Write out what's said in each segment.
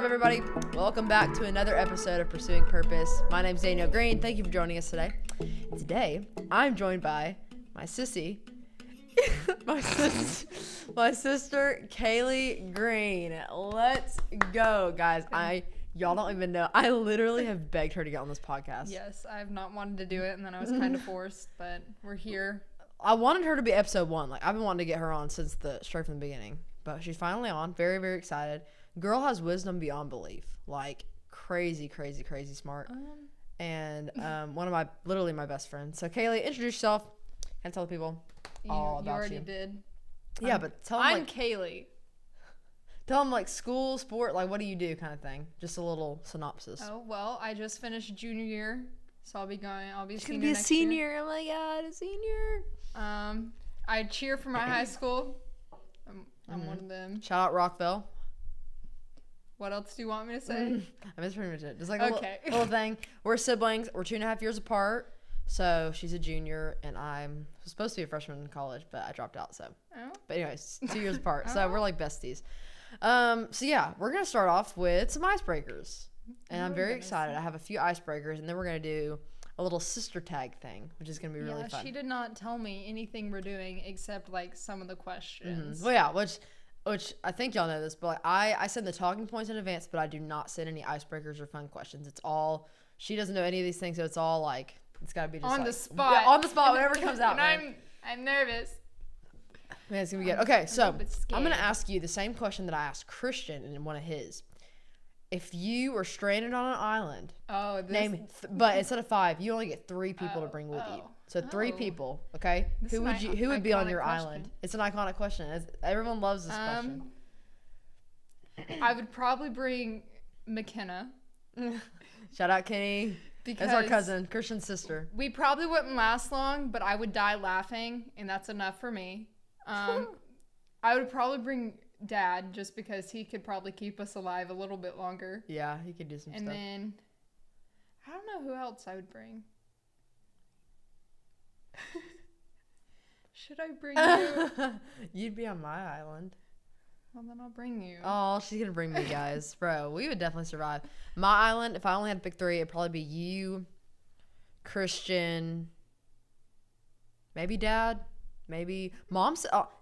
up, everybody? Welcome back to another episode of Pursuing Purpose. My name's Daniel Green. Thank you for joining us today. Today, I'm joined by my sissy, my sister Kaylee Green. Let's go, guys. Y'all don't even know. I literally have begged her to get on this podcast. Yes, I have not wanted to do it, and then I was kind of forced, but we're here. I wanted her to be episode 1. Like, I've been wanting to get her on since straight from the beginning. But she's finally on. Very, very excited. Girl has wisdom beyond belief. Like, crazy smart. And one of literally my best friends. So, Kaylee, introduce yourself and tell the people all about you. You already did. Yeah, but tell them, I'm Kaylee. Tell them, like, school, sport, like, what do you do kind of thing. Just a little synopsis. Oh, well, I just finished junior year, so I'll be She's senior gonna be a next senior. year. Oh, my God, a senior. I cheer for my high school. I'm one of them. Shout out Rockville. What else do you want me to say? I mean, that's pretty much it. Just like a Okay. little thing. We're siblings. We're 2.5 years apart. So she's a junior, and I'm supposed to be a freshman in college, but I dropped out. So, But anyways, 2 years apart. So we're like besties. So yeah, we're gonna start off with some icebreakers, and I'm very excited. I have a few icebreakers, and then we're gonna do a little sister tag thing, which is gonna be really fun. She did not tell me anything we're doing except like some of the questions. Well, yeah, which I think y'all know this, but like I send the talking points in advance, but I do not send any icebreakers or fun questions. It's all, she doesn't know any of these things, so it's all like, it's gotta be just on like, the spot. Yeah, on the spot, whatever comes out. And I'm nervous. Man, it's gonna be good. Okay, so I'm gonna scared. ask you the same question that I asked Christian in one of his. If you were stranded on an island, but instead of 5, you only get 3 people to bring with you. So 3 people, okay? Who would be on your island? It's an iconic question. Everyone loves this question. I would probably bring McKenna. Shout out Kenny. That's our cousin, Christian's sister. We probably wouldn't last long, but I would die laughing, and that's enough for me. I would probably bring Dad, just because he could probably keep us alive a little bit longer. Yeah, he could do some stuff. And then, I don't know who else I would bring. Should I bring you? You'd be on my island. Well, then I'll bring you. Oh, she's gonna bring me, guys. Bro, we would definitely survive. My island, if I only had to pick 3, it'd probably be you, Christian, maybe Dad, maybe Mom.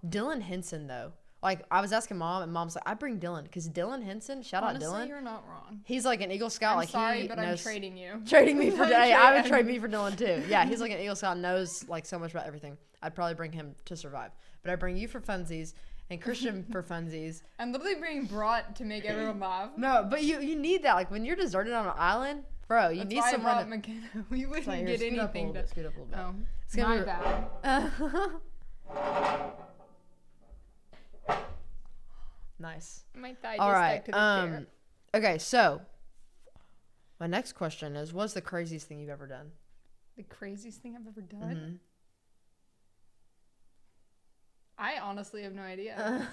Dylan Henson, though. Like, I was asking Mom, and Mom's like, I bring Dylan. Because Dylan Henson, shout out Dylan. You're not wrong. He's like an Eagle Scout. I'm sorry, but I'm trading you. Trading me for Dylan. I would trade me for Dylan, too. Yeah, he's like an Eagle Scout, knows, like, so much about everything. I'd probably bring him to survive. But I bring you for funsies, and Christian for funsies. I'm literally being brought to make everyone laugh. No, but you need that. Like, when you're deserted on an island, bro, you need someone. That's why I brought McKenna. We wouldn't get anything. Scoot up a little bit. Oh, it's gonna my bad. Nice. My thigh all just right. stuck to the chair. Okay, so my next question is, what's the craziest thing you've ever done? The craziest thing I've ever done? I honestly have no idea.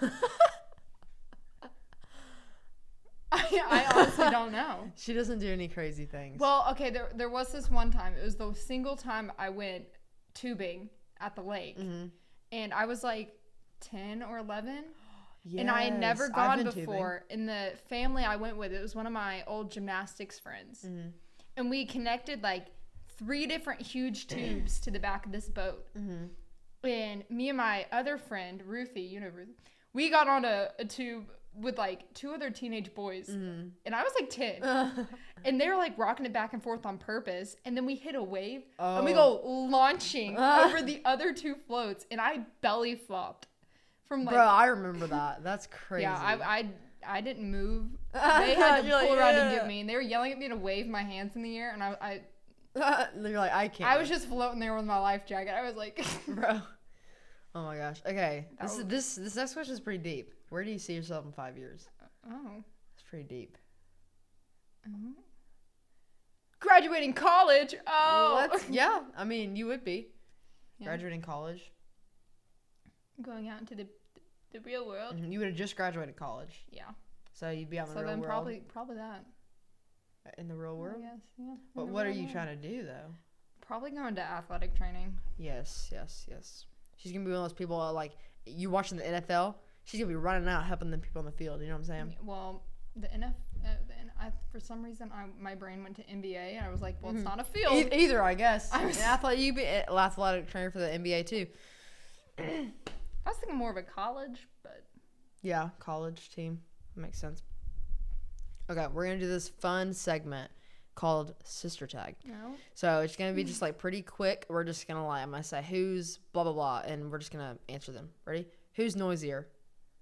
I honestly don't know. She doesn't do any crazy things. Well, okay, there was this one time. It was the single time I went tubing at the lake. And I was like 10 or 11. Yes, and I had never gone before. In the family I went with, it was one of my old gymnastics friends. And we connected like 3 different huge tubes to the back of this boat. And me and my other friend, Ruthie, you know Ruthie, we got on a tube with like 2 other teenage boys. And I was like 10. And they were like rocking it back and forth on purpose. And then we hit a wave and we go launching over the other 2 floats. And I belly flopped. From like, bro, I remember that. That's crazy. Yeah, I didn't move. They had to pull around and get me, and they were yelling at me to wave my hands in the air, and you're like, I can't. I was just floating there with my life jacket. I was like, bro. Oh my gosh. Okay, this next question is pretty deep. Where do you see yourself in 5 years? It's pretty deep. Graduating college. Yeah. I mean, you would be graduating college. Going out into the real world. You would have just graduated college. Yeah. So you'd be out in the real world. So then probably that. In the real world? Yes, yeah. But what are you trying to do, though? Probably going to athletic training. Yes. She's going to be one of those people, like, you watching the NFL, she's going to be running out helping the people on the field. You know what I'm saying? Well, the then for some reason, my brain went to NBA, and I was like, well, it's not a field. Either, I guess. You be athletic trainer for the NBA too. I was thinking more of a college, but yeah, college team makes sense. Okay, we're gonna do this fun segment called Sister Tag. No. So it's gonna be just like pretty quick. We're just gonna I'm gonna say who's blah blah blah, and we're just gonna answer them. Ready? Who's noisier?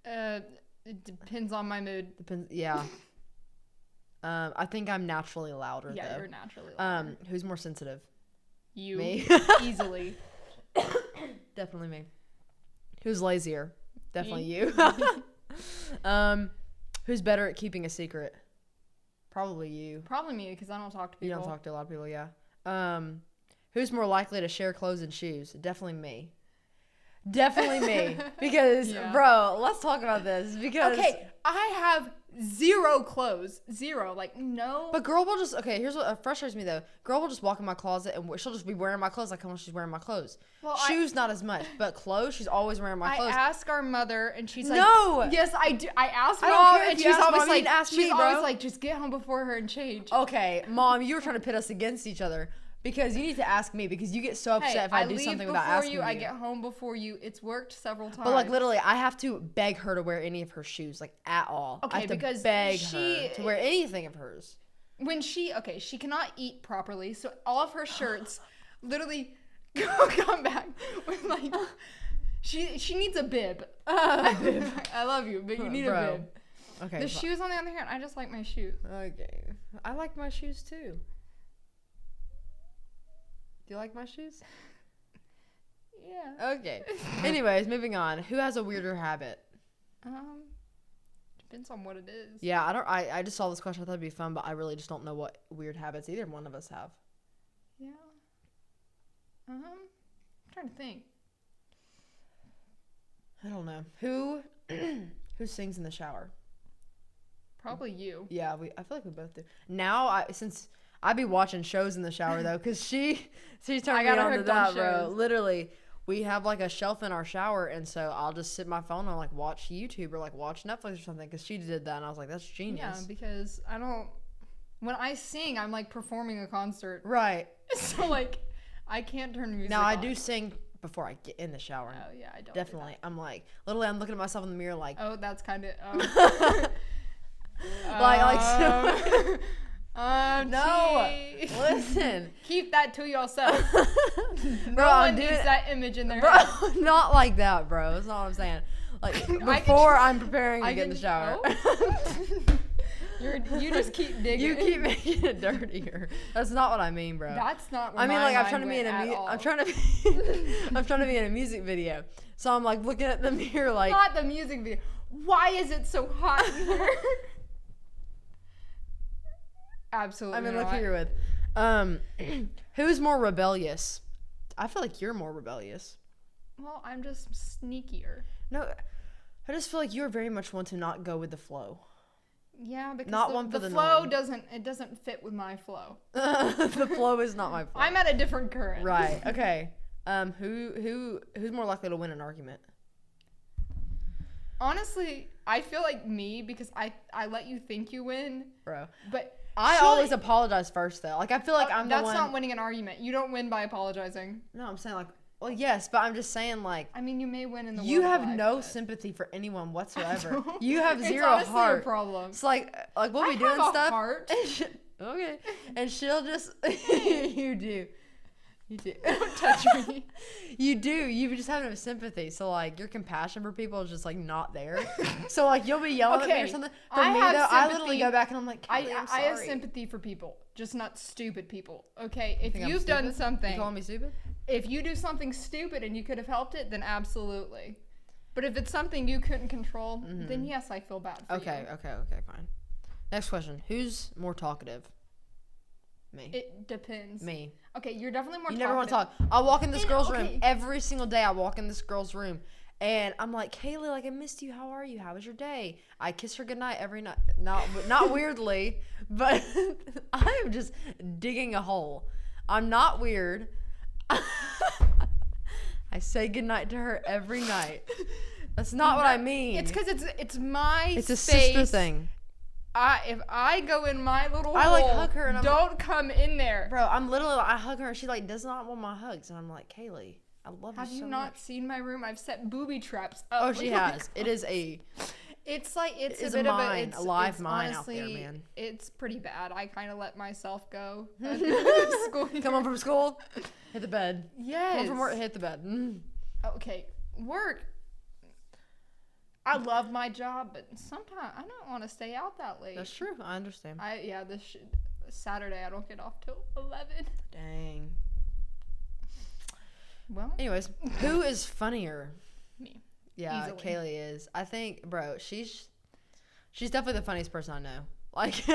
It depends on my mood. Depends. Yeah. I think I'm naturally louder. Yeah, though. You're naturally louder. Who's more sensitive? You. Me. Easily. Definitely me. Who's lazier? Definitely you. Who's better at keeping a secret? Probably you. Probably me, because I don't talk to people. You don't talk to a lot of people, yeah. Who's more likely to share clothes and shoes? Definitely me. Definitely me. Because, bro, let's talk about this. Because okay, I have 0 clothes. 0. Like, no. But girl will just, okay, here's what frustrates me, though. Girl will just walk in my closet, and she'll just be wearing my clothes like how much she's wearing my clothes. Well, shoes, not as much. But clothes, she's always wearing my clothes. I ask our mother, and she's like, no. Yes, I do. I asked Mom, and she's always like, always like, just get home before her and change. Okay, Mom, you were trying to pit us against each other. Because you need to ask me, because you get so upset if I do something without asking you. I get home before you. It's worked several times. But like literally, I have to beg her to wear any of her shoes, like at all. Okay, I have to beg her to wear anything of hers. When she cannot eat properly, so all of her shirts literally come back with like she needs a bib. I love you, but you need a bib. Okay. The shoes, on the other hand, I just like my shoes. Okay, I like my shoes too. Do you like my shoes? Yeah. Okay. Anyways, moving on. Who has a weirder habit? Depends on what it is. Yeah, I just saw this question. I thought it'd be fun, but I really just don't know what weird habits either one of us have. Yeah. I'm trying to think. I don't know. Who sings in the shower? Probably you. Yeah, I feel like we both do. Now, since I be watching shows in the shower though, cause she's turning me on to that, bro. Literally, we have like a shelf in our shower, and so I'll just sit my phone and like watch YouTube or like watch Netflix or something. Cause she did that, and I was like, that's genius. Yeah, because when I sing, I'm like performing a concert. Right. So like, I can't turn music. Now I do sing before I get in the shower. Oh yeah, I don't. Definitely, I'm like literally, I'm looking at myself in the mirror like. Oh, that's kind of. No, listen. Keep that to yourself. Bro, no one needs that image in their head. Not like that, bro. That's not what I'm saying. Like before I'm preparing to get in the shower. You just keep digging. You keep making it dirtier. That's not what I mean, bro. That's not what I mean. Like I'm trying to be in I'm trying to be in a music video. So I'm like looking at the mirror like. Not the music video. Why is it so hot in here? Absolutely. I mean, look who you're with. Who's more rebellious? I feel like you're more rebellious. Well, I'm just sneakier. No, I just feel like you're very much one to not go with the flow. Yeah, because the flow doesn't fit with my flow. The flow is not my flow. I'm at a different current. Right. Okay. Who's more likely to win an argument? Honestly, I feel like me, because I let you think you win. Bro. But I always apologize first, though. Like, I feel like I'm the one. That's not winning an argument. You don't win by apologizing. No, I'm saying, like, well, yes, but I'm just saying, like. I mean, you may win in the You world have of life, no but sympathy for anyone whatsoever. You have zero it's honestly heart. A problem. It's like we'll be doing have stuff. A heart. Okay. And she'll just. You do. You do. Don't touch me. You do. You just have no sympathy. So, like, your compassion for people is just, like, not there. So, like, you'll be yelling at me or something. For me, though, I literally go back and I'm like, I'm sorry. I have sympathy for people, just not stupid people. Okay? If you've done something. You calling me stupid? If you do something stupid and you could have helped it, then absolutely. But if it's something you couldn't control, then yes, I feel bad for you. Okay, fine. Next question. Who's more talkative? Me. It depends. Me. Okay, you're definitely more talkative. You never want to talk. I walk in this girl's room every single day. I walk in this girl's room, and I'm like, Kaylee, like, I missed you. How are you? How was your day? I kiss her goodnight every night. Not weirdly, but I am just digging a hole. I'm not weird. I say goodnight to her every night. That's not what I mean. It's because it's my It's a space. sister thing. if I go in my little I hole, like hug her and I'm don't come in there. Bro, I'm literally I hug her and she like does not want my hugs and I'm like, Kaylee, I love you so much. Have you not seen my room? I've set booby traps up. Oh, she has. It is a It's like it's a bit mine, of a it's, a live it's mine honestly, out there, man. It's pretty bad. I kind of let myself go. School Come home from school, hit the bed. Yes. Come home from work, hit the bed. Okay, work. I love my job, but sometimes I don't want to stay out that late. That's true. I understand. This Saturday I don't get off till 11. Dang. Well, anyways, who is funnier? Me. Yeah, easily. Kaylee is. I think, bro, she's definitely the funniest person I know. Like,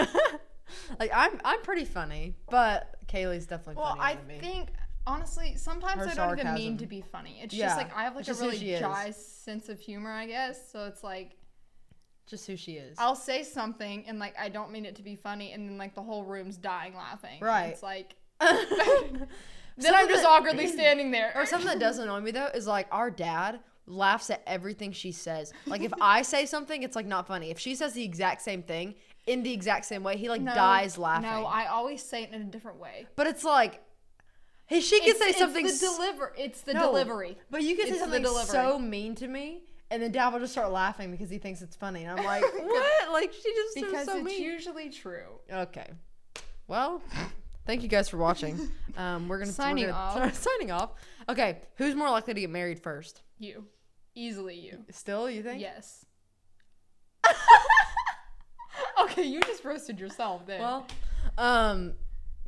like I'm pretty funny, but Kaylee's definitely funnier than me. I think honestly, sometimes Her I don't even mean to be funny. It's just like I have like a really dry sense of humor, I guess. So it's like just who she is. I'll say something and like I don't mean it to be funny, and then like the whole room's dying laughing. Right. It's like then I'm just awkwardly standing there. Or something that does annoy me though is like our dad laughs at everything she says. Like if I say something, it's like not funny. If she says the exact same thing in the exact same way, he like dies laughing. No, I always say it in a different way. But it's like she could say something. It's the delivery. But you could say something so mean to me, and then Dad will just start laughing because he thinks it's funny, and I'm like, what? Like she just because so it's mean. Usually true. Okay. Well, thank you guys for watching. We're gonna signing off. Okay, who's more likely to get married first? You. Easily you. Still, you think? Yes. Okay, you just roasted yourself then. Well,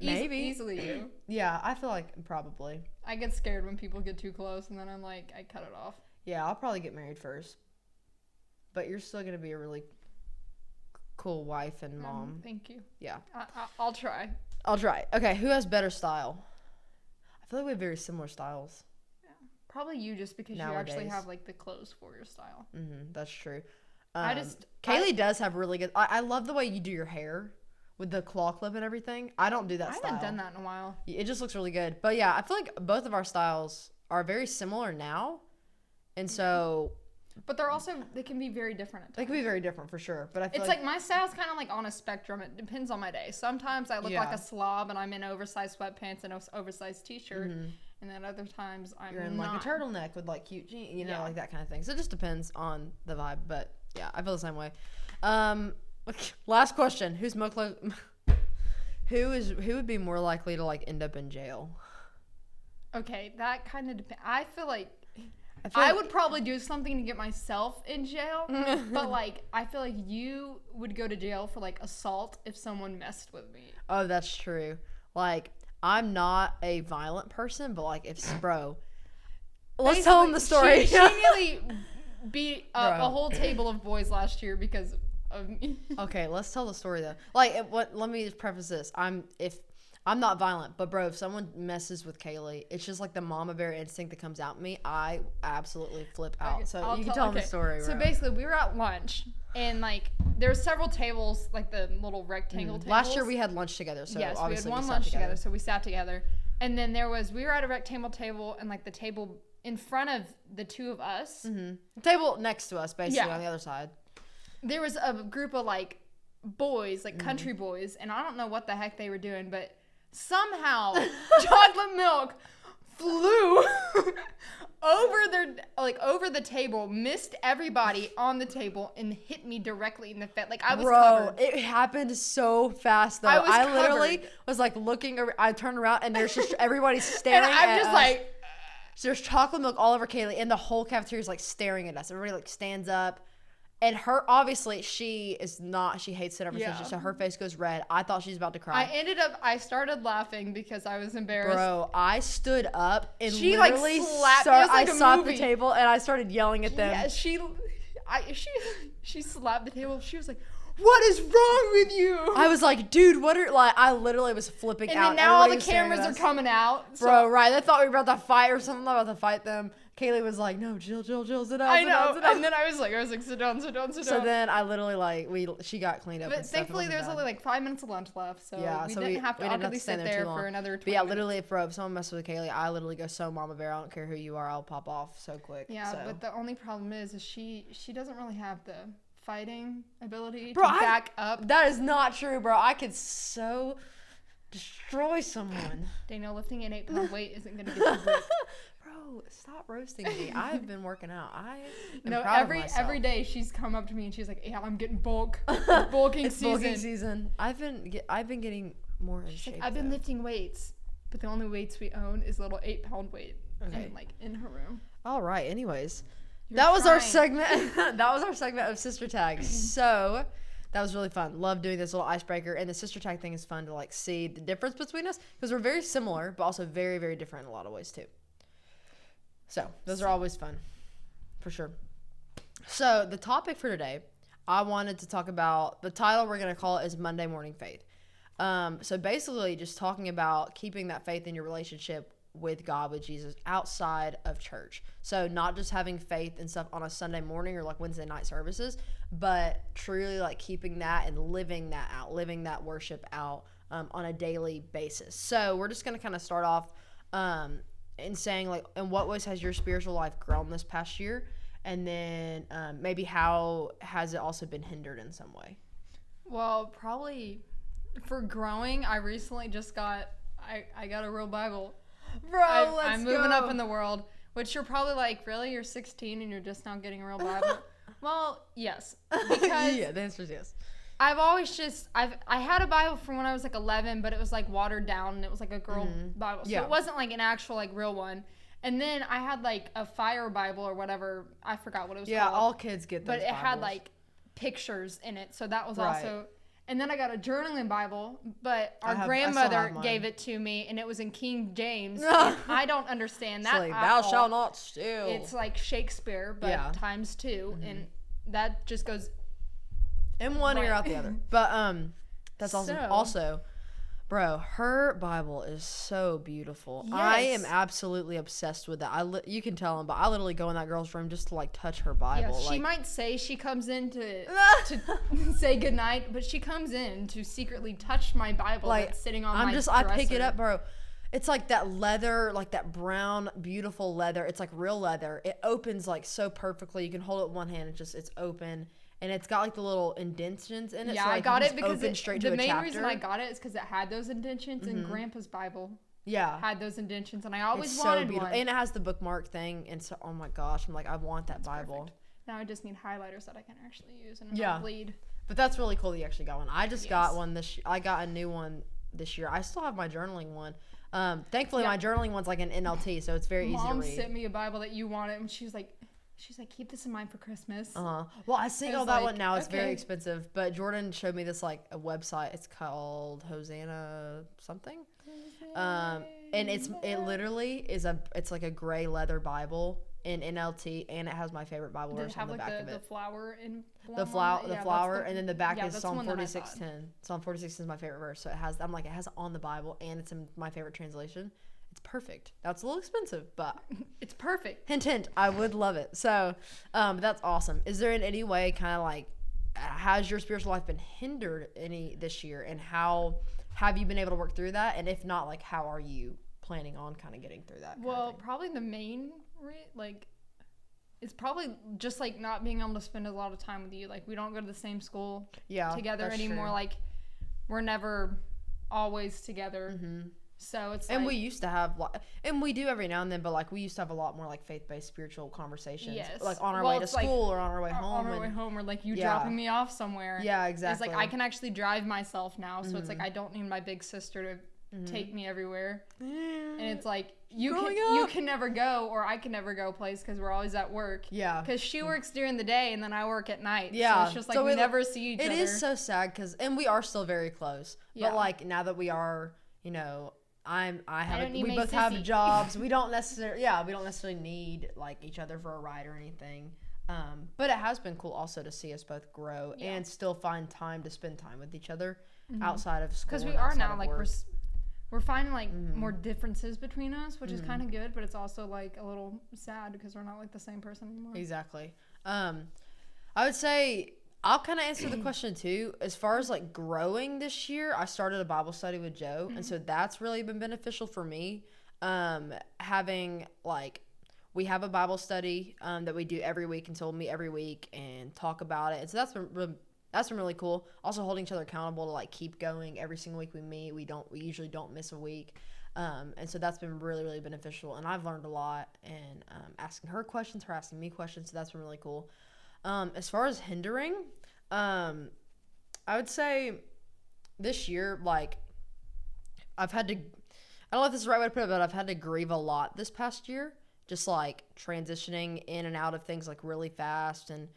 maybe. Easily you. Yeah, I feel like probably. I get scared when people get too close, and then I'm like, I cut it off. Yeah, I'll probably get married first. But you're still going to be a really cool wife and mom. Thank you. Yeah. I'll try. I'll try. Okay, who has better style? I feel like we have very similar styles. Probably you, just because you actually have like the clothes for your style. That's true. Kaylee does have really good. I love the way you do your hair with the claw clip and everything. I don't do that style. I haven't done that in a while. It just looks really good. But yeah, I feel like both of our styles are very similar now, and so. But they can be very different at times. They can be very different for sure. But I feel it's like my style's kind of like on a spectrum. It depends on my day. Sometimes I look like a slob and I'm in oversized sweatpants and an oversized t-shirt. And then other times you're in like a turtleneck with like cute jeans, like that kind of thing. So it just depends on the vibe. But yeah, I feel the same way. Last question: who would be more likely to like end up in jail? Okay, that kind of depends. I feel like I would probably do something to get myself in jail, but like I feel like you would go to jail for like assault if someone messed with me. Oh, that's true. Like. I'm not a violent person, but like let's tell them the story. She nearly beat a whole table of boys last year because of me. Okay, let's tell the story though. Like, let me just preface this. I'm not violent, but bro, if someone messes with Kaylee, it's just like the mama bear instinct that comes out in me. I absolutely flip out. Okay, so you can tell them the story. Bro. So basically, we were at lunch, and like there were several tables, like the little rectangle tables. Last year we had lunch together, so yes, obviously we had one lunch together, so we sat together. And then we were at a rectangle table, and like the table in front of the two of us, the table next to us, basically on the other side. There was a group of like boys, like country boys, and I don't know what the heck they were doing, but somehow chocolate milk flew over the table, missed everybody on the table, and hit me directly in the face. Like I was covered. It happened so fast though. I literally was like looking over. I turned around and there's just everybody staring. And I'm just like, so there's chocolate milk all over Kaylee, and the whole cafeteria is like staring at us. Everybody like stands up. And her, obviously, she is not, she hates it ever since, so her face goes red. I thought she was about to cry. I started laughing because I was embarrassed. Bro, I stood up and she literally slapped, I stopped the table and I started yelling at them. Yeah, she slapped the table. She was like, "What is wrong with you?" I was like, dude, I literally was flipping out. And then now all the cameras are coming out. So. Bro, right. They thought we were about to fight or something. About to fight them. Kaylee was like, no, Jill, sit down, sit down. And then I was like, sit down. So then I literally she got cleaned up. But thankfully there was only like 5 minutes of lunch left, so we didn't have to awkwardly sit there for another 20 minutes. Literally, if someone messes with Kaylee, I literally go so mama bear. I don't care who you are, I'll pop off so quick. Yeah, but the only problem is she doesn't really have the fighting ability to back up. That is not true, bro. I could so destroy someone. Danielle, lifting an 8-pound weight isn't going to get you ripped. Bro, stop roasting me. I've been working out. Every day she's come up to me and she's like, yeah, I'm getting bulk. It's bulking season. I've been getting more in shape. I've been lifting weights, but the only weights we own is a little 8-pound weight. Okay. And, like, in her room. All right. Anyways, that was our segment. That was our segment of Sister Tags. So that was really fun. Love doing this little icebreaker. And the Sister Tag thing is fun to, like, see the difference between us because we're very similar, but also very, very different in a lot of ways too. So those are always fun, for sure. So the topic for today, I wanted to talk about, the title we're going to call it is Monday Morning Faith. So basically just talking about keeping that faith in your relationship with God, with Jesus, outside of church. So not just having faith and stuff on a Sunday morning or like Wednesday night services, but truly like keeping that and living that out, living that worship out on a daily basis. So we're just going to kind of start off and saying, like, in what ways has your spiritual life grown this past year? And then maybe how has it also been hindered in some way? Well, probably for growing, I recently just got a real Bible. Bro, I'm moving up in the world, which you're probably like, really? You're 16 and you're just now getting a real Bible? Well, yes. Because yeah, the answer is yes. I've always I had a Bible from when I was like 11, but it was like watered down and it was like a girl Bible. So it wasn't like an actual like real one. And then I had like a fire Bible or whatever. I forgot what it was called. Yeah, all kids get those But it had like pictures in it. So that was also. And then I got a journaling Bible, but our grandmother gave it to me and it was in King James. And I don't understand that. It's like, thou shalt not steal. It's like Shakespeare, but times 2. And that just goes in one ear out the other. But that's awesome. Also, bro, her Bible is so beautiful. Yes. I am absolutely obsessed with that. You can tell him, but I literally go in that girl's room just to like touch her Bible. Yeah, she might say she comes in to say goodnight, but she comes in to secretly touch my Bible that's sitting on my dresser. I pick it up, bro. It's like that leather, like that brown, beautiful leather. It's like real leather. It opens like so perfectly. You can hold it with one hand. It's open. And it's got like the little indentions in it. Yeah, so, like, I got it because the main reason I got it is because it had those indentions and Grandpa's Bible. Yeah, had those indentions, and I always wanted one. And it has the bookmark thing, and so oh my gosh, I'm like, I want that Bible. Perfect. Now I just need highlighters that I can actually use and not bleed. But that's really cool that you actually got one. I just got one I got a new one this year. I still have my journaling one. Thankfully, my journaling one's like an NLT, so it's very easy to read. Mom sent me a Bible that you wanted, and she was like, keep this in mind for Christmas. Well, I single that one now. It's very expensive. But Jordan showed me this like a website. It's called Hosanna something. And it literally is it's like a gray leather Bible in NLT, and it has my favorite Bible verse on the back of it. The flower in the flower, and then the back is Psalm 46:10. Psalm 46 is my favorite verse. So it has it on the Bible, and it's in my favorite translation. It's perfect. That's a little expensive, but it's perfect. Hint, hint. I would love it. So, that's awesome. Is there in any way kind of like, has your spiritual life been hindered any this year, and how have you been able to work through that? And if not, like, how are you planning on kind of getting through that? Well, probably the main it's probably just like not being able to spend a lot of time with you. Like, we don't go to the same school together anymore. True. Like, we're never always together. So it's we used to have, and we do every now and then, but like we used to have a lot more like faith-based spiritual conversations, like on our way to school or on our way home. On our way home, or like you dropping me off somewhere. Yeah, exactly. It's like I can actually drive myself now, so it's like I don't need my big sister to take me everywhere. And it's like you can never go, or I can never go place because we're always at work. Yeah, because she works during the day and then I work at night. Yeah, so it's just like we never see each other. It is so sad and we are still very close. Yeah. But like now that we are, you know. We both have jobs. We don't necessarily need like each other for a ride or anything. But it has been cool also to see us both grow and still find time to spend time with each other outside of school. Because we are now like we're finding like more differences between us, which is kind of good, but it's also like a little sad because we're not like the same person anymore. Exactly. I would say I'll kind of answer the question too. As far as like growing this year, I started a Bible study with Joe, and so that's really been beneficial for me. Having like we have a Bible study that we do every week, and so we'll meet every week and talk about it. And so that's been really cool. Also holding each other accountable to like keep going every single week we meet. We usually don't miss a week. And so that's been really, really beneficial. And I've learned a lot, and asking her questions, her asking me questions. So that's been really cool. As far as hindering, I would say this year, like, I've had to, I don't know if this is the right way to put it, but I've had to grieve a lot this past year. Just like transitioning in and out of things like really fast, and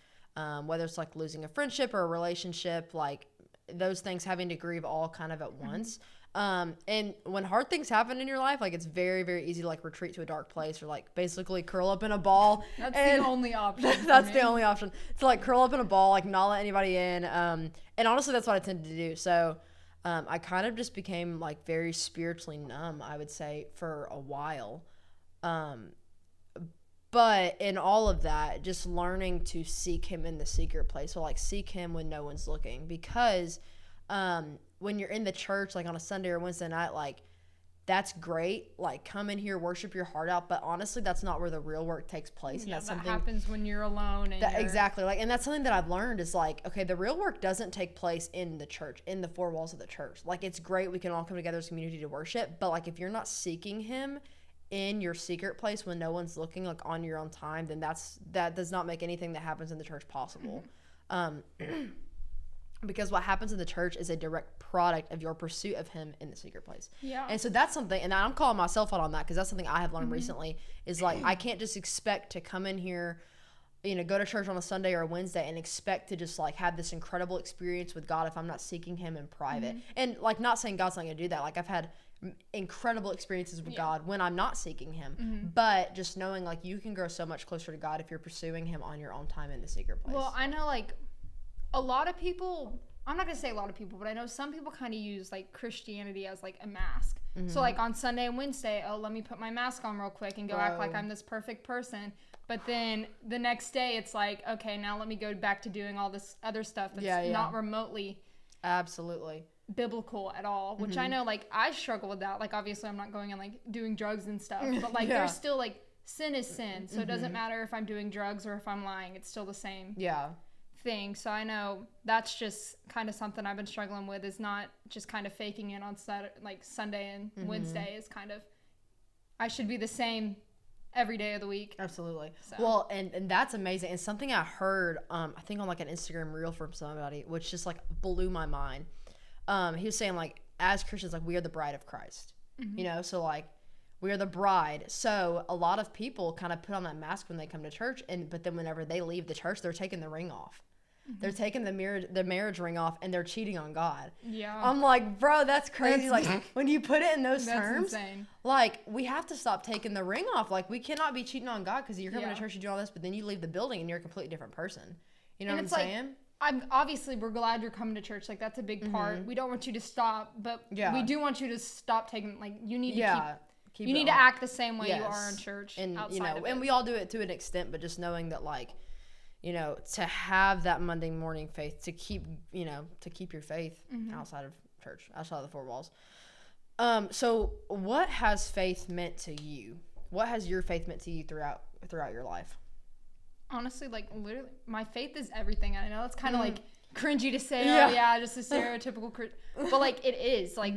whether it's like losing a friendship or a relationship, like those things, having to grieve all kind of at once. And when hard things happen in your life, like it's very, very easy to like retreat to a dark place, or like basically curl up in a ball. That's the only option. That's the only option. To like curl up in a ball, like not let anybody in. And honestly, that's what I tended to do. So I kind of just became like very spiritually numb, I would say, for a while. But in all of that, just learning to seek him in the secret place. So like seek him when no one's looking, because when you're in the church, like on a Sunday or Wednesday night, like that's great. Like come in here, worship your heart out. But honestly, that's not where the real work takes place. And yeah, that's that something happens when you're alone. And exactly. Like, and that's something that I've learned is like, okay, the real work doesn't take place in the church, in the four walls of the church. Like it's great. We can all come together as a community to worship. But like, if you're not seeking him in your secret place when no one's looking, like on your own time, then that does not make anything that happens in the church possible. Because what happens in the church is a direct product of your pursuit of him in the secret place. Yeah. And so that's something, and I'm calling myself out on that, because that's something I have learned recently, is like I can't just expect to come in here, you know, go to church on a Sunday or a Wednesday and expect to just like have this incredible experience with God if I'm not seeking him in private. And like, not saying God's not going to do that. Like I've had incredible experiences with God when I'm not seeking him, but just knowing like you can grow so much closer to God if you're pursuing him on your own time in the secret place. Well, I know like a lot of people, I'm not going to say a lot of people, but I know some people kind of use like Christianity as like a mask. So like on Sunday and Wednesday, oh, let me put my mask on real quick and go act like I'm this perfect person. But then the next day it's like, okay, now let me go back to doing all this other stuff that's not remotely absolutely biblical at all, which I know like I struggle with that. Like obviously I'm not going and like doing drugs and stuff, but like there's still like sin is sin. So it doesn't matter if I'm doing drugs or if I'm lying, it's still the same thing. So I know that's just kind of something I've been struggling with, is not just kind of faking it on Saturday, like Sunday and Wednesday is kind of, I should be the same every day of the week. Absolutely. So. Well, and that's amazing. And something I heard, I think on like an Instagram reel from somebody, which just like blew my mind. He was saying like, as Christians, like we are the bride of Christ, you know? So like we are the bride. So a lot of people kind of put on that mask when they come to church, but then whenever they leave the church, they're taking the ring off. They're taking the marriage ring off, and they're cheating on God. Yeah. I'm like, bro, that's crazy. Like when you put it in those terms, insane. Like we have to stop taking the ring off. Like we cannot be cheating on God because you're coming to church, you do all this, but then you leave the building and you're a completely different person. You know what I'm saying? We're glad you're coming to church. Like that's a big part. We don't want you to stop, but we do want you to stop taking. Like you need to keep you need to act the same way you are in church. And you know, and we all do it to an extent, but just knowing that like, you know, to have that Monday morning faith, to keep your faith outside of church, outside of the four walls. So what has faith meant to you? What has your faith meant to you throughout your life? Honestly, like literally, my faith is everything. I know it's kind of like cringy to say, just a stereotypical, but like it is. Like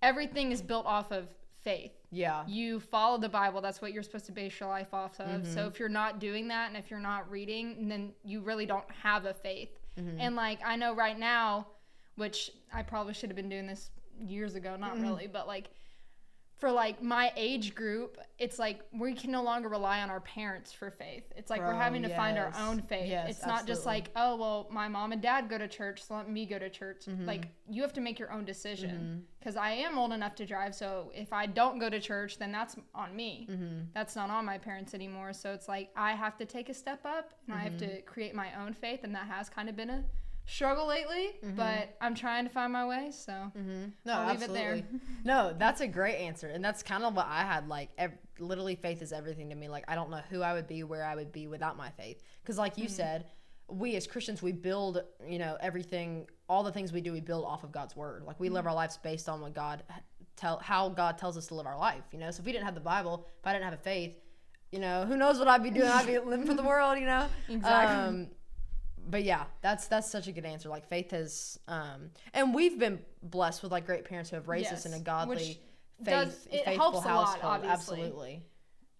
everything is built off of faith. Yeah. You follow the Bible. That's what you're supposed to base your life off of. So if you're not doing that, and if you're not reading, then you really don't have a faith. And like I know right now, which I probably should have been doing this years ago, not really, but like for like my age group, it's like we can no longer rely on our parents for faith. It's like we're having to find our own faith. Yes, it's not just like, oh, well, my mom and dad go to church, so let me go to church. Like you have to make your own decision, because I am old enough to drive. So if I don't go to church, then that's on me. That's not on my parents anymore. So it's like I have to take a step up, and I have to create my own faith. And that has kind of been a struggle lately, but I'm trying to find my way, so no, I'll leave it there. No, that's a great answer, and that's kind of what I had. Like literally faith is everything to me. Like I don't know who I would be, where I would be without my faith, because like you said, we as Christians, we build, you know, everything, all the things we do, we build off of God's word. Like we live our lives based on what how God tells us to live our life, you know. So if we didn't have the Bible, if I didn't have a faith, you know, who knows what I'd be doing? I'd be living for the world, you know? Exactly. But yeah, that's such a good answer. Like Faith has, and we've been blessed with like great parents who have raised us in a godly, faithful household. Obviously. Absolutely.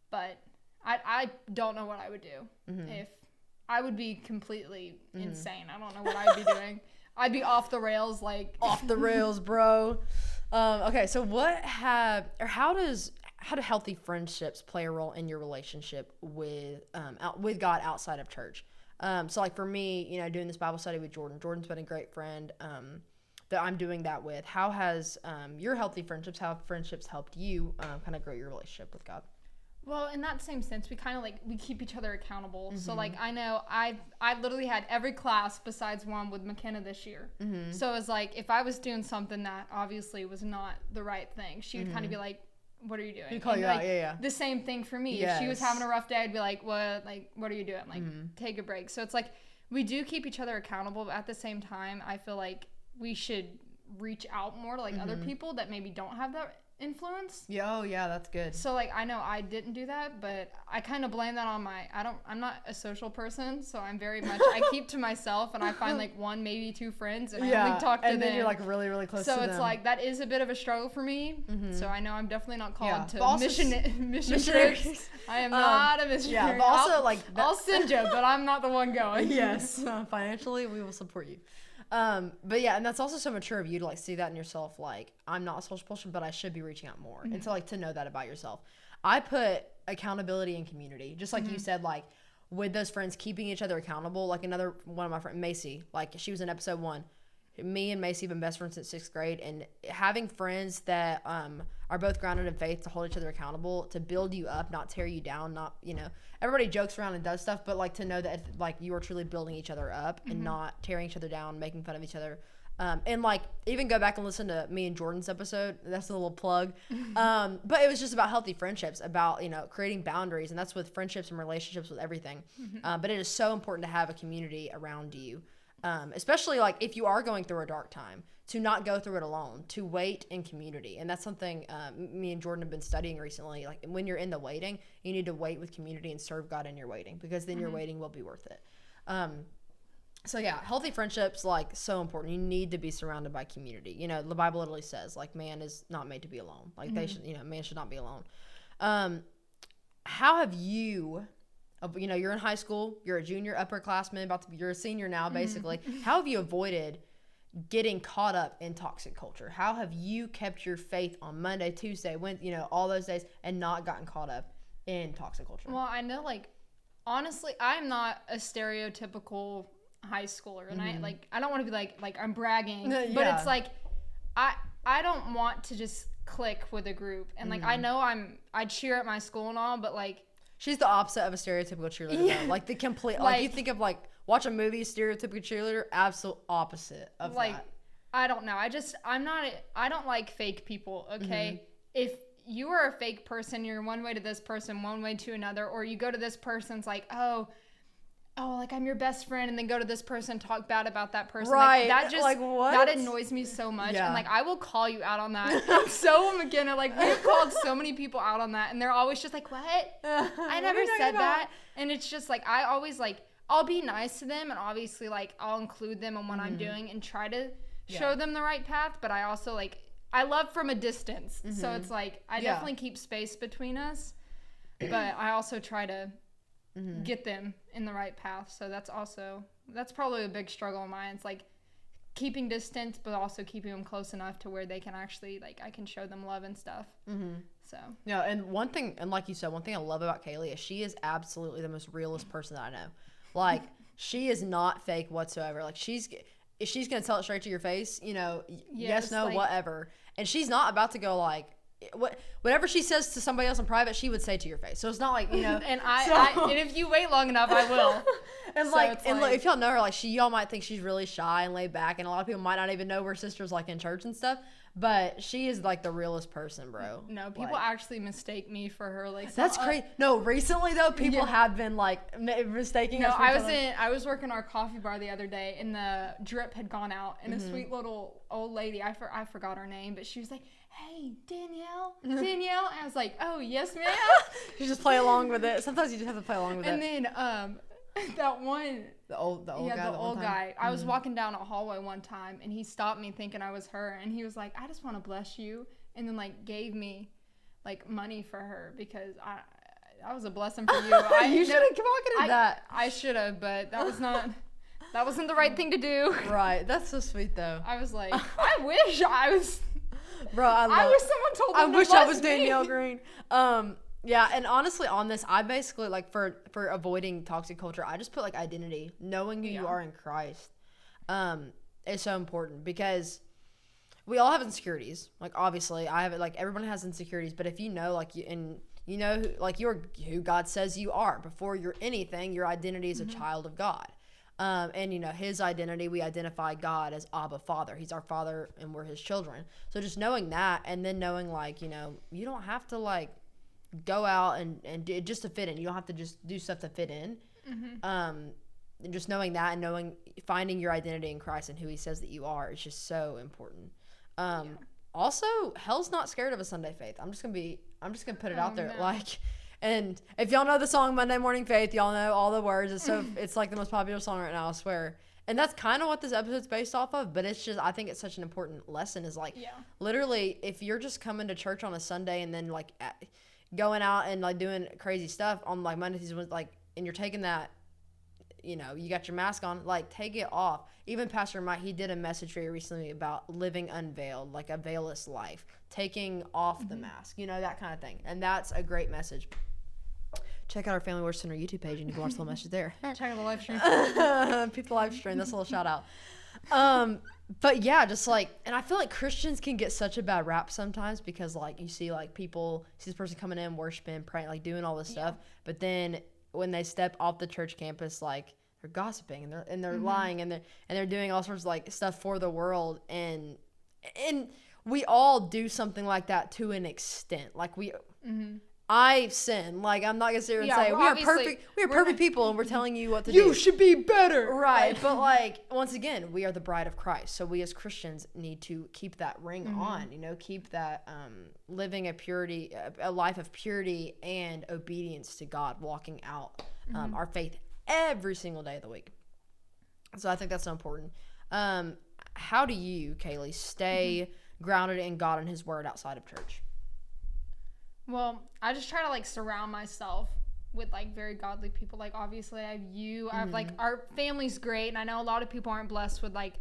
But I don't know what I would do if I would be completely insane. I don't know what I'd be doing. I'd be off the rails, like off the rails, bro. Okay, so how do healthy friendships play a role in your relationship with God outside of church? So like for me, you know, doing this Bible study with Jordan's been a great friend that I'm doing that with. How has your healthy friendships, how have friendships helped you kind of grow your relationship with God? Well, in that same sense, we kind of like, we keep each other accountable. So like, I know I literally had every class besides one with McKenna this year. So it was like, if I was doing something that obviously was not the right thing, she would kind of be like, what are you doing? You call you like, out, yeah. The same thing for me. Yes. If she was having a rough day, I'd be like, what are you doing? Like, take a break. So it's like, we do keep each other accountable, but at the same time, I feel like we should reach out more to like other people that maybe don't have that influence. Oh yeah, that's good. So like, I know I didn't do that, but I kind of blame that on I'm not a social person, so I'm very much, I keep to myself, and I find like one, maybe two friends, and I only talk to them. And then you're like really, really close to them. So it's like, that is a bit of a struggle for me. So I know I'm definitely not called to missionaries. I am not a missionary. Yeah, but also I'll send you, but I'm not the one going. Yes, financially, we will support you. But yeah, and that's also so mature of you to like see that in yourself. Like, I'm not a social person, but I should be reaching out more. And so like to know that about yourself. I put accountability in community, just like you said, like with those friends, keeping each other accountable. Like another one of my friends, Macy, like she was in episode 1. Me and Macy have been best friends since 6th grade, and having friends that are both grounded in faith to hold each other accountable, to build you up, not tear you down, not, you know, everybody jokes around and does stuff, but like to know that like you are truly building each other up and not tearing each other down, making fun of each other. And like even go back and listen to me and Jordan's episode. That's a little plug. But it was just about healthy friendships, about, you know, creating boundaries, and that's with friendships and relationships, with everything. But it is so important to have a community around you. Especially like if you are going through a dark time, to not go through it alone, to wait in community. And that's something me and Jordan have been studying recently. Like when you're in the waiting, you need to wait with community and serve God in your waiting, because then your waiting will be worth it. So yeah, healthy friendships, like so important. You need to be surrounded by community. You know, the Bible literally says like man is not made to be alone. Like they should, you know, man should not be alone. How have you, you know, you're in high school, you're a junior upperclassman, you're a senior now, basically. How have you avoided getting caught up in toxic culture? How have you kept your faith on Monday, Tuesday, you know, all those days, and not gotten caught up in toxic culture? Well, I know, like, honestly, I'm not a stereotypical high schooler, and I don't want to be like I'm bragging, but it's like I don't want to just click with a group, and like I know I cheer at my school and all, but like, she's the opposite of a stereotypical cheerleader, though. Like the complete, like you think of like watch a movie, stereotypical cheerleader, absolute opposite of like, that. I don't know. I don't like fake people. Okay, if you are a fake person, you're one way to this person, one way to another, or you go to this person's like, oh, like I'm your best friend, and then go to this person, talk bad about that person. Right. Like, that just, like, what? That annoys me so much. Yeah. And like, I will call you out on that. I'm so McKenna. Like, we've called so many people out on that, and they're always just like, what? I never said that. And it's just like, I always like, I'll be nice to them, and obviously like, I'll include them in what I'm doing and try to show them the right path. But I also like, I love from a distance. So it's like, I definitely keep space between us, but I also try to get them in the right path. So that's probably a big struggle of mine. It's like keeping distance, but also keeping them close enough to where they can actually, like, I can show them love and stuff. So yeah, and one thing, and like you said, one thing I love about Kaylee is she is absolutely the most realist person that I know. Like, she is not fake whatsoever. Like, she's gonna tell it straight to your face, you know, yes, no, like, whatever. And she's not about to go like, whatever she says to somebody else in private, she would say to your face. So it's not like, you know. And and if you wait long enough, I will. And like, and look, if y'all know her, like y'all might think she's really shy and laid back, and a lot of people might not even know her sister's like in church and stuff. But she is like the realest person, bro. No, people actually mistake me for her. Like that's crazy. No, recently though, people have been like mistaking us. No, I was working our coffee bar the other day, and the drip had gone out, and a sweet little old lady, I forgot her name, but she was like, "Hey, Danielle." And I was like, "Oh yes, ma'am." You just play along with it. Sometimes you just have to play along with it. And then that one. The old guy. I was walking down a hallway one time, and he stopped me thinking I was her, and he was like, "I just want to bless you," and then like gave me like money for her because that was a blessing for you. You should have pocketed that. I should have, but that wasn't the right thing to do. Right. That's so sweet though. I was like, I wish I was. Bro, I wish someone told me. I wish I was Danielle Green. Yeah, and honestly, on this, I basically, like, for avoiding toxic culture, I just put, like, identity. Knowing who you are in Christ is so important because we all have insecurities. Like, obviously, I have it, like, everyone has insecurities, but if you know, like, you know, who, like, you're who God says you are. Before you're anything, your identity is a child of God. And, you know, his identity, we identify God as Abba, Father. He's our Father, and we're his children. So just knowing that, and then knowing, like, you know, you don't have to, like, go out and do, just to fit in. You don't have to just do stuff to fit in. And just knowing that and finding your identity in Christ and who he says that you are is just so important. Also, hell's not scared of a Sunday faith. I'm just gonna put it out there. No. Like, and if y'all know the song Monday Morning Faith, y'all know all the words. It's like the most popular song right now, I swear. And that's kind of what this episode's based off of, but it's just, I think it's such an important lesson is like, literally, if you're just coming to church on a Sunday and then like going out and like doing crazy stuff on like Mondays, like, and you're taking that, you know, you got your mask on, like, take it off. Even Pastor Mike, he did a message very recently about living unveiled, like a veilless life, taking off the mask, you know, that kind of thing. And that's a great message. Check out our Family Worship Center YouTube page and you can watch the little message there. Check out the live stream. People live stream. That's a little shout out. But yeah, just like, and I feel like Christians can get such a bad rap sometimes because like you see like people see this person coming in, worshiping, praying, like doing all this stuff, but then when they step off the church campus, like they're gossiping and they're lying and they're doing all sorts of like stuff for the world, and we all do something like that to an extent. Like I sin. Like, I'm not gonna sit here and say we are perfect. We are perfect people, and we're telling you what to do. You should be better, right? But like, once again, we are the bride of Christ, so we as Christians need to keep that ring on. You know, keep that living a life of purity and obedience to God, walking out our faith every single day of the week. So I think that's so important. How do you, Kaylee, stay grounded in God and His Word outside of church? Well, I just try to like surround myself with like very godly people. Like obviously I have you. I have like our family's great, and I know a lot of people aren't blessed with like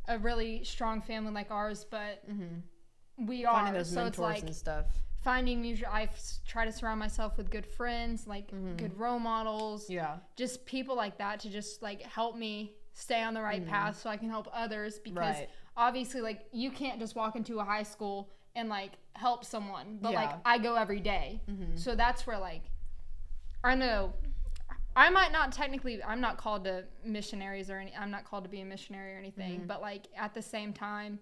a really strong family like ours, but we are. Finding those mentors, it's like and stuff. I try to surround myself with good friends, like good role models. Yeah. Just people like that to just like help me stay on the right path so I can help others, because obviously like you can't just walk into a high school and like help someone, but like I go every day. So that's where like I know I might not technically, I'm not called to missionaries or I'm not called to be a missionary or anything, but like at the same time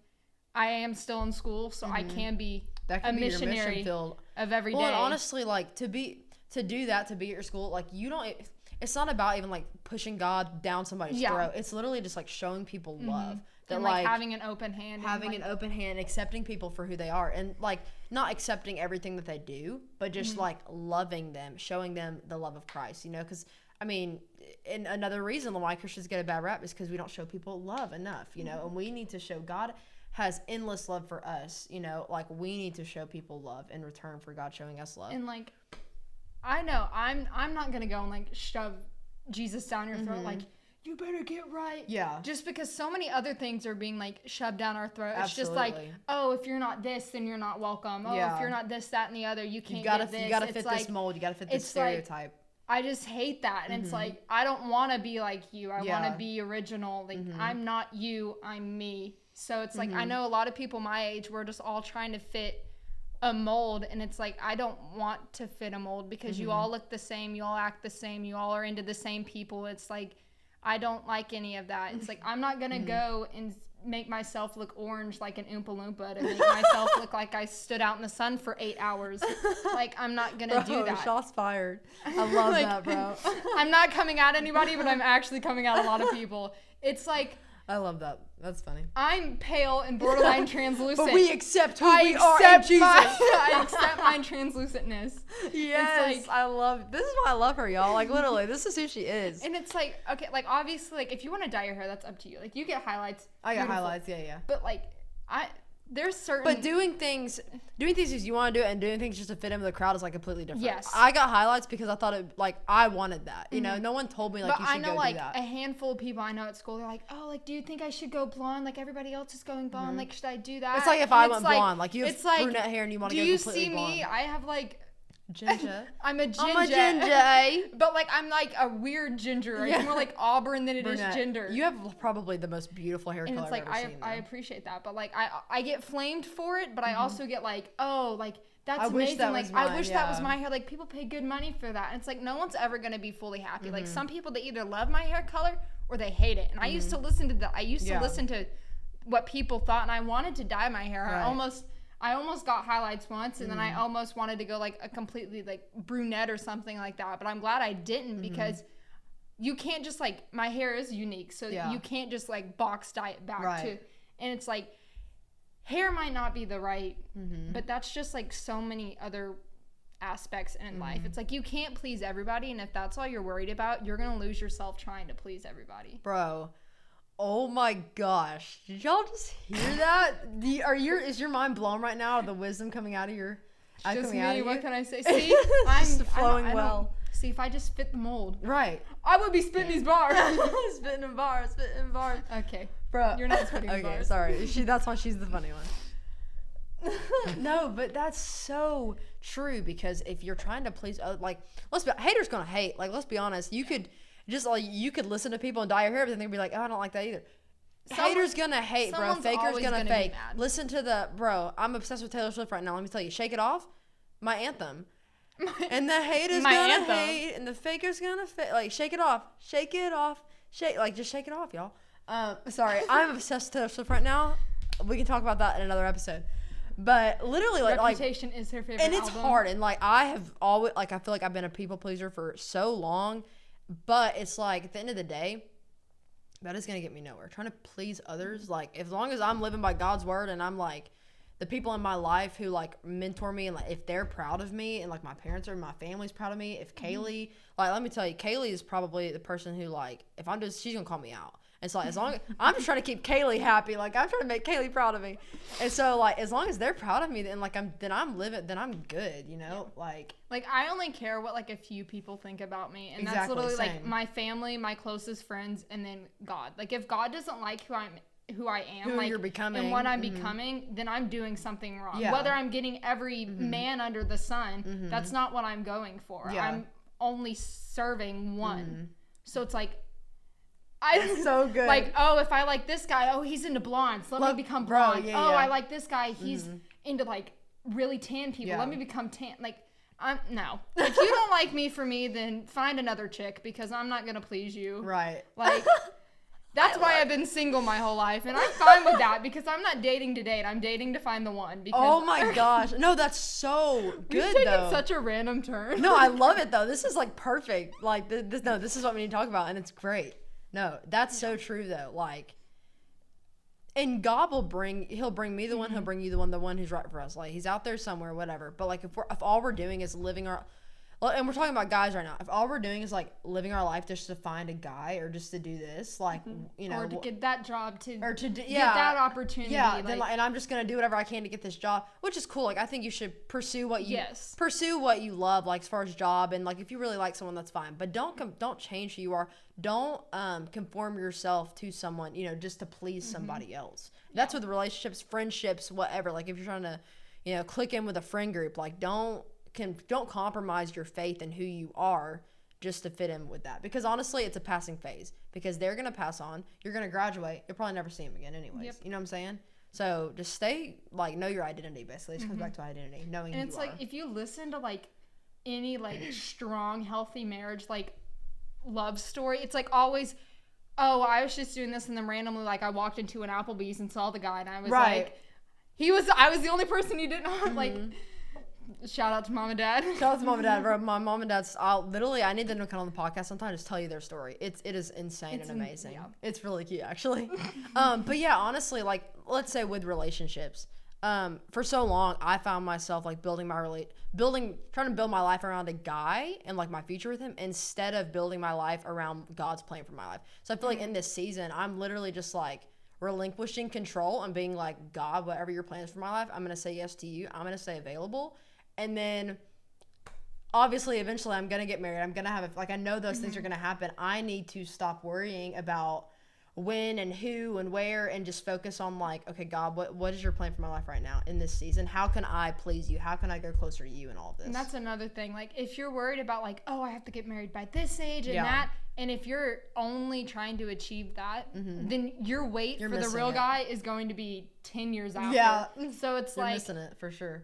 I am still in school, so I can be a missionary of every day. Well, and honestly, like to be at your school, like you don't, it's not about even like pushing God down somebody's throat. It's literally just like showing people love. That and like having an open hand. Accepting people for who they are. And like not accepting everything that they do, but just like loving them, showing them the love of Christ, you know? Because, I mean, and another reason why Christians get a bad rap is because we don't show people love enough, you know? And we need to show God has endless love for us, you know? Like we need to show people love in return for God showing us love. And like, I know I'm not going to go and like shove Jesus down your throat like, you better get right. Yeah. Just because so many other things are being like shoved down our throat. It's just like, oh, if you're not this, then you're not welcome. Oh, if you're not this, that, and the other, you can't get this. You gotta fit this mold. You gotta fit this stereotype. Like, I just hate that. And it's like, I don't want to be like you. I want to be original. Like, I'm not you. I'm me. So it's like, I know a lot of people my age, we're just all trying to fit a mold, and it's like, I don't want to fit a mold because you all look the same. You all act the same. You all are into the same people. It's like, I don't like any of that. It's like, I'm not going to go and make myself look orange like an Oompa Loompa to make myself look like I stood out in the sun for 8 hours. Like, I'm not going to do that. Shots fired. I love like, that, bro. I'm not coming at anybody, but I'm actually coming at a lot of people. It's like, I love that. That's funny. I'm pale and borderline translucent. But we accept who we are in Jesus. I accept my translucentness. Yes, like, I love. This is why I love her, y'all. Like, literally, this is who she is. And it's like, okay, like, obviously, like, if you want to dye your hair, that's up to you. Like, you get highlights. I got highlights, yeah. But, like, there's certain. But doing things because you want to do it and doing things just to fit in with the crowd is like completely different. Yes. I got highlights because I thought I wanted that. You know, no one told me like but you should go do that. But I know like a handful of people I know at school. They're like, oh, like, do you think I should go blonde? Like everybody else is going blonde. Like, should I do that? It's like if I went blonde, like you have brunette hair and you want to go completely blonde. Do you see me? I have like. Ginger. I'm a ginger. I'm a ginger. But like I'm like a weird ginger. It's more like auburn than it is ginger. You have probably the most beautiful hair color I've ever seen. I appreciate that. But like I get flamed for it, but I also get like, oh, like that's amazing. I wish that was my hair. Like people pay good money for that. And it's like no one's ever gonna be fully happy. Like some people, they either love my hair color or they hate it. And I used to listen to that. I used to listen to what people thought, and I wanted to dye my hair. Right. I almost got highlights once, and then I almost wanted to go like a completely like brunette or something like that. But I'm glad I didn't because you can't just like, my hair is unique. So you can't just like box dye it back to, and it's like hair might not be the right, but that's just like so many other aspects in life. It's like you can't please everybody. And if that's all you're worried about, you're going to lose yourself trying to please everybody. Bro. Oh my gosh. Did y'all just hear that? Is your mind blown right now? The wisdom coming out of your just me, what can I say? See? I'm flowing well. See, if I just fit the mold. Right. I would be spitting these bars. Spitting in bars. Okay. Bro. You're not spitting bars. Okay, sorry. That's why she's the funny one. No, but that's so true because if you're trying to please like haters gonna hate. Like, let's be honest. You could listen to people and dye your hair, but then they'd be like, oh, I don't like that either. Haters gonna hate, bro. Faker's gonna fake. Listen to I'm obsessed with Taylor Swift right now. Let me tell you, Shake It Off, my anthem. And the haters gonna hate, and the faker's gonna fake. Like, shake it off, just shake it off, y'all. Sorry, I'm obsessed with Taylor Swift right now. We can talk about that in another episode. But literally, Reputation is her favorite and it's album. hard. And like I have always I feel like I've been a people pleaser for so long. But it's like, at the end of the day, that is going to get me nowhere. Trying to please others, like, as long as I'm living by God's word and I'm, like, the people in my life who, like, mentor me and, like, if they're proud of me and, like, my parents or my family's proud of me, if Kaylee, like, let me tell you, Kaylee is probably the person who, like, if I'm just, she's going to call me out. It's like, as long as I'm just trying to keep Kaylee happy, like I'm trying to make Kaylee proud of me, and so like as long as they're proud of me, then like I'm good, you know, like I only care what like a few people think about me, and that's literally like my family, my closest friends, and then God. Like if God doesn't like who I am, who like you're becoming, and what I'm becoming, then I'm doing something wrong. Yeah. Whether I'm getting every man under the sun, that's not what I'm going for. Yeah. I'm only serving one, so it's like. It's so good. Like, oh, if I like this guy, oh, he's into blondes. Let me become blonde. I like this guy. He's into like really tan people. Yeah. Let me become tan. Like, no. If you don't like me for me, then find another chick because I'm not gonna please you. Right. Like, that's why I've been single my whole life, and I'm fine with that because I'm not dating to date. I'm dating to find the one. Because oh my gosh, no, that's so good. We've taken such a random turn. No, I love it though. This is like perfect. Like this is what we need to talk about, and it's great. No, that's so true though. Like, and God he'll bring me the one, he'll bring you the one who's right for us. Like he's out there somewhere, whatever. But like if all we're doing is living our, and we're talking about guys right now. If all we're doing is like living our life just to find a guy or just to do this, like you know, or to get that job get that opportunity. Yeah, then and I'm just gonna do whatever I can to get this job, which is cool. Like I think you should pursue what you love, like as far as job, and like if you really like someone, that's fine. But don't change who you are. Don't conform yourself to someone, you know, just to please somebody else. That's with relationships, friendships, whatever. Like if you're trying to, you know, click in with a friend group, like don't compromise your faith in who you are just to fit in with that. Because honestly, it's a passing phase. Because they're gonna pass on, you're gonna graduate, you'll probably never see them again anyways. Yep. You know what I'm saying? So just stay, like, know your identity. Basically, it just comes back to identity, knowing who you are. And it's like if you listen to like any like strong, healthy marriage, like love story, it's like always oh, I was just doing this, and then randomly, like, I walked into an Applebee's and saw the guy, and I was like, I was the only person he didn't know. Like, shout out to mom and dad. Shout out to mom and dad, bro. My mom and dad's, I need them to come on the podcast sometime, just tell you their story. It is insane and amazing. Yeah. It's really cute, actually. But yeah, honestly, like, let's say with relationships, for so long, I found myself like trying to build my life around a guy and like my future with him instead of building my life around God's plan for my life. So I feel like in this season, I'm literally just like relinquishing control and being like, God, whatever your plans for my life, I'm going to say yes to you. I'm going to stay available. And then obviously, eventually I'm going to get married. I'm going to have I know those things are going to happen. I need to stop worrying about when and who and where and just focus on like, okay, God, what is your plan for my life right now in this season? How can I please you? How can I go closer to you in all of this? And that's another thing. Like, if you're worried about like, oh, I have to get married by this age and that, and if you're only trying to achieve that, then your wait for the real guy is going to be 10 years after. Yeah. So it's you're missing it for sure.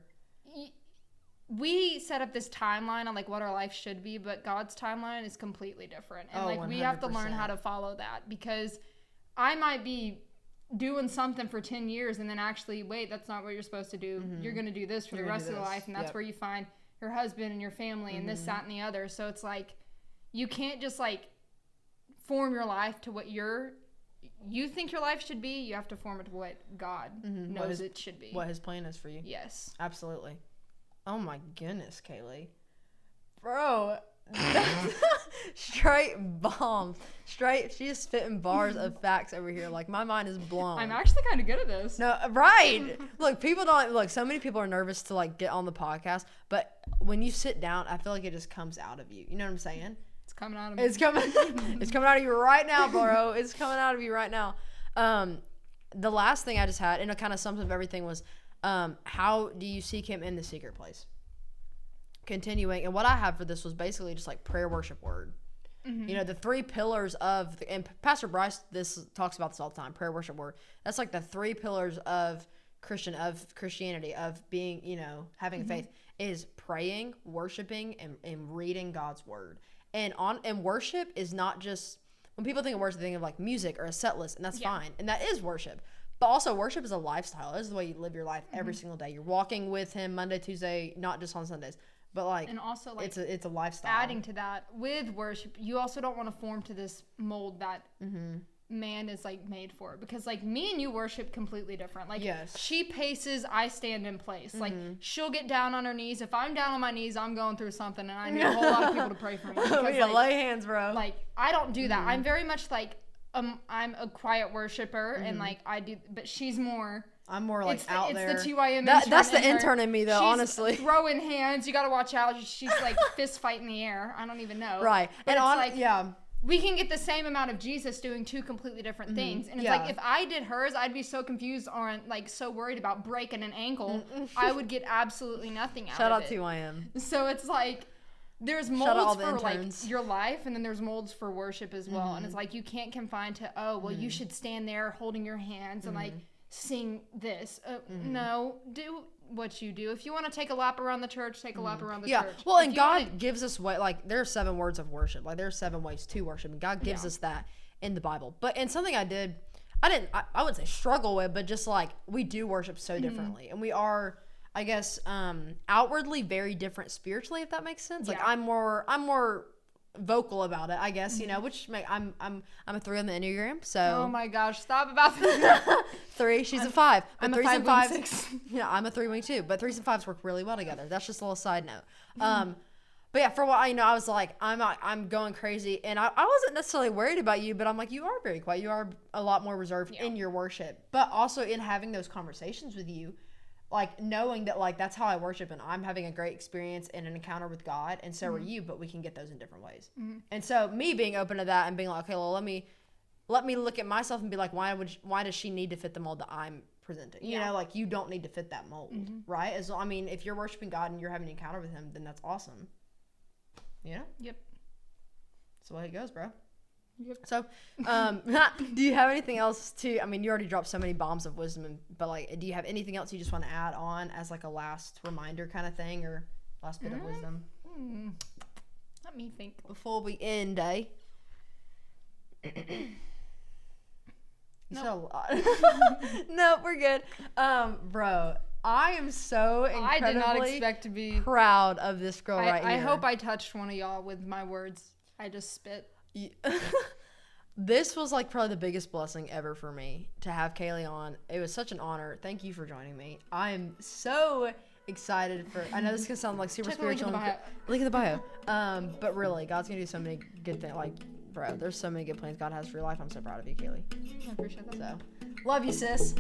We set up this timeline on like what our life should be, but God's timeline is completely different. And like 100%. We have to learn how to follow that, because I might be doing something for 10 years and then actually, wait, that's not what you're supposed to do. You're going to do this for the rest of your life. And that's where you find your husband and your family and this, that, and the other. So it's like, you can't just like form your life to what you think your life should be. You have to form it to what God knows it should be. What his plan is for you. Yes. Absolutely. Oh my goodness, Kaylee. Bro. Straight bombs. She's spitting bars of facts over here. Like, my mind is blown. I'm actually kind of good at this. No, right. Look, so many people are nervous to like get on the podcast, but when you sit down, I feel like it just comes out of you. You know what I'm saying? It's coming out of me. It's coming out of you right now, bro. It's coming out of you right now. The last thing I just had, and it kind of sums up everything, was how do you seek him in the secret place? Continuing, and what I have for this was basically just like prayer, worship, word. You know, the three pillars and Pastor Bryce talks about this all the time: prayer, worship, word. That's like the three pillars of Christianity, of being, you know, having faith, is praying, worshiping, and reading God's word. And worship is not just, when people think of worship, they think of like music or a set list, and that's fine, and that is worship. But also, worship is a lifestyle. It is the way you live your life every single day. You're walking with him Monday, Tuesday, not just on Sundays. But like, and also like, it's a lifestyle. Adding to that, with worship, you also don't want to form to this mold that man is like made for, because like me and you worship completely different. Like, she paces, I stand in place. Like, she'll get down on her knees. If I'm down on my knees, I'm going through something, and I need a whole lot of people to pray for me. Because, like, lay hands, bro. Like, I don't do that. I'm very much like, I'm a quiet worshiper, and like I do, but she's more. I'm more like out there. It's the TYM intern. That's the intern in me, though. She's honestly, throwing hands. You got to watch out. She's like fist fight in the air. I don't even know. Right, but and we can get the same amount of Jesus doing two completely different things. And it's like, if I did hers, I'd be so confused or like so worried about breaking an ankle, I would get absolutely nothing out Shout of out it. TYM. So it's like, there's molds for like your life, and then there's molds for worship as well. And it's like, you can't confine to, you should stand there holding your hands and like sing this. No, do what you do. If you want to take a lap around the church, take a lap around the church. Well, and God gives us like, there are 7 words of worship. Like, there are 7 ways to worship, and God gives us that in the Bible. But and something I wouldn't say struggle with, but just like, we do worship so differently, and we are, I guess, outwardly very different spiritually, if that makes sense. Like, I'm more vocal about it, I guess, you know, which I'm a 3 on the Enneagram, so. Oh my gosh, stop about that. 3, she's a 5. But I'm 3s a and 5s. Yeah, I'm a 3 wing too, but 3s and 5s work really well together. That's just a little side note. But yeah, for a while, you know, I was like, I'm going crazy, and I wasn't necessarily worried about you, but I'm like, you are very quiet. You are a lot more reserved in your worship, but also in having those conversations with you. Like, knowing that, like, that's how I worship, and I'm having a great experience and an encounter with God, and so are you, but we can get those in different ways. And so me being open to that and being like, okay, well, let me look at myself and be like, why does she need to fit the mold that I'm presenting? You know, like, you don't need to fit that mold, right? I mean, if you're worshiping God and you're having an encounter with him, then that's awesome. You know? Yep. That's the way it goes, bro. Yep. So, do you have anything else you already dropped so many bombs of wisdom, but like, do you have anything else you just want to add on as like a last reminder kind of thing, or last bit of wisdom? Let me think. Before we end, You said a lot. No, we're good. Bro, I am so incredibly I did not expect to be proud of this girl right here. I hope I touched one of y'all with my words. I just spit. This was like probably the biggest blessing ever for me to have Kaylee on. It was such an honor. Thank you for joining me. I am so excited for. I know this can sound like super spiritual. Link in the bio. But really, God's gonna do so many good things. Like, bro, there's so many good plans God has for your life. I'm so proud of you, Kaylee. I appreciate that. So, love you, sis.